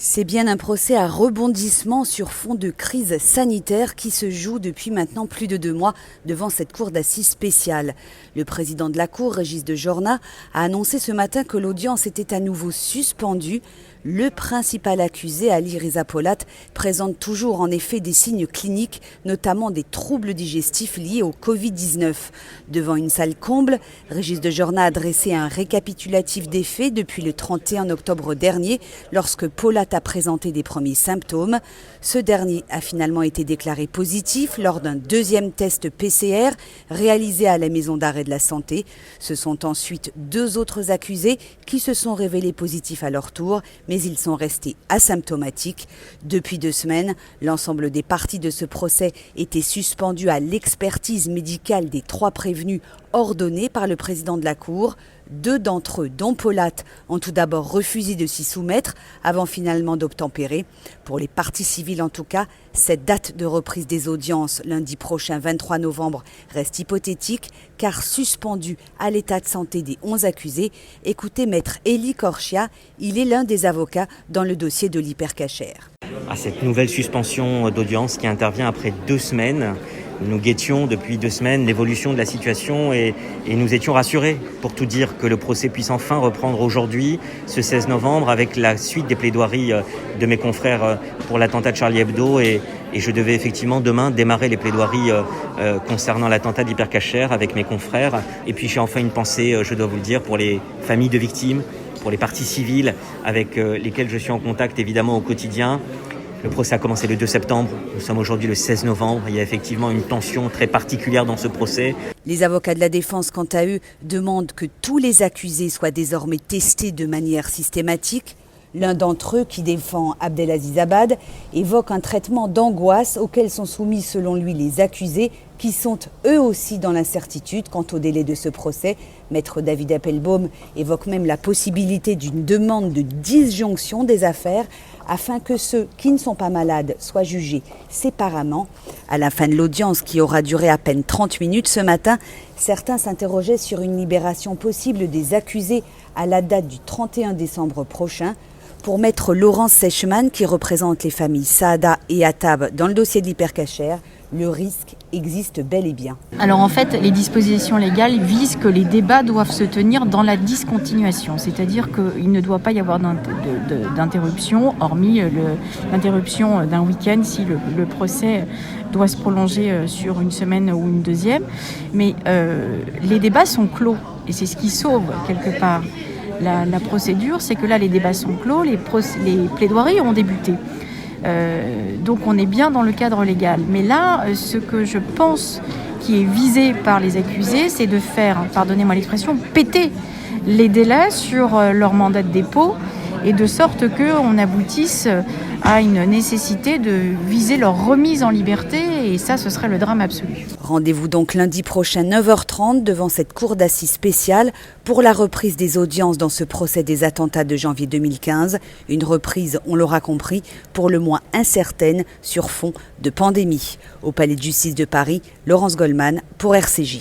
C'est bien un procès à rebondissement sur fond de crise sanitaire qui se joue depuis maintenant plus de 2 mois devant cette cour d'assises spéciale. Le président de la cour, Régis de Jorna, a annoncé ce matin que l'audience était à nouveau suspendue. Le principal accusé, Ali Reza Polat, présente toujours en effet des signes cliniques, notamment des troubles digestifs liés au Covid-19. Devant une salle comble, Régis de Jorna a dressé un récapitulatif des faits depuis le 31 octobre dernier, lorsque Polat a présenté des premiers symptômes. Ce dernier a finalement été déclaré positif lors d'un deuxième test PCR réalisé à la maison d'arrêt de la santé. Ce sont ensuite 2 autres accusés qui se sont révélés positifs à leur tour, mais ils sont restés asymptomatiques. Depuis 2 semaines, l'ensemble des parties de ce procès étaient suspendues à l'expertise médicale des 3 prévenus ordonnés par le président de la Cour. 2 d'entre eux, dont Polat, ont tout d'abord refusé de s'y soumettre avant finalement d'obtempérer. Pour les parties civiles en tout cas, cette date de reprise des audiences lundi prochain 23 novembre reste hypothétique car suspendue à l'état de santé des 11 accusés. Écoutez maître Elie Korchia, il est l'un des avocats dans le dossier de l'hypercachère. À cette nouvelle suspension d'audience qui intervient après 2 semaines, nous guettions depuis 2 semaines l'évolution de la situation et nous étions rassurés pour tout dire que le procès puisse enfin reprendre aujourd'hui, ce 16 novembre, avec la suite des plaidoiries de mes confrères pour l'attentat de Charlie Hebdo et je devais effectivement demain démarrer les plaidoiries concernant l'attentat d'Hypercacher avec mes confrères. Et puis j'ai enfin une pensée, je dois vous le dire, pour les familles de victimes, pour les parties civiles avec lesquelles je suis en contact évidemment au quotidien. Le procès a commencé le 2 septembre, nous sommes aujourd'hui le 16 novembre. Il y a effectivement une tension très particulière dans ce procès. Les avocats de la défense, quant à eux, demandent que tous les accusés soient désormais testés de manière systématique. L'un d'entre eux, qui défend Abdelaziz Abad, évoque un traitement d'angoisse auquel sont soumis selon lui les accusés, qui sont eux aussi dans l'incertitude quant au délai de ce procès. Maître David Appelbaum évoque même la possibilité d'une demande de disjonction des affaires afin que ceux qui ne sont pas malades soient jugés séparément. À la fin de l'audience, qui aura duré à peine 30 minutes ce matin, certains s'interrogeaient sur une libération possible des accusés à la date du 31 décembre prochain. Pour maître Laurence Seichmann, qui représente les familles Saada et Attab dans le dossier de l'Hypercacher, le risque existe bel et bien. Alors en fait, les dispositions légales visent que les débats doivent se tenir dans la discontinuation, c'est-à-dire qu'il ne doit pas y avoir d'interruption, hormis l'interruption d'un week-end si le procès doit se prolonger sur une semaine ou une deuxième. Mais les débats sont clos et c'est ce qui sauve quelque part la procédure, c'est que là les débats sont clos, les plaidoiries ont débuté. Donc on est bien dans le cadre légal. Mais là, ce que je pense qui est visé par les accusés, c'est de faire, pardonnez-moi l'expression, péter les délais sur leur mandat de dépôt et de sorte qu'on aboutisse à une nécessité de viser leur remise en liberté et ça, ce serait le drame absolu. Rendez-vous donc lundi prochain 9h30 devant cette cour d'assises spéciale pour la reprise des audiences dans ce procès des attentats de janvier 2015. Une reprise, on l'aura compris, pour le moins incertaine sur fond de pandémie. Au Palais de justice de Paris, Laurence Goldman pour RCJ.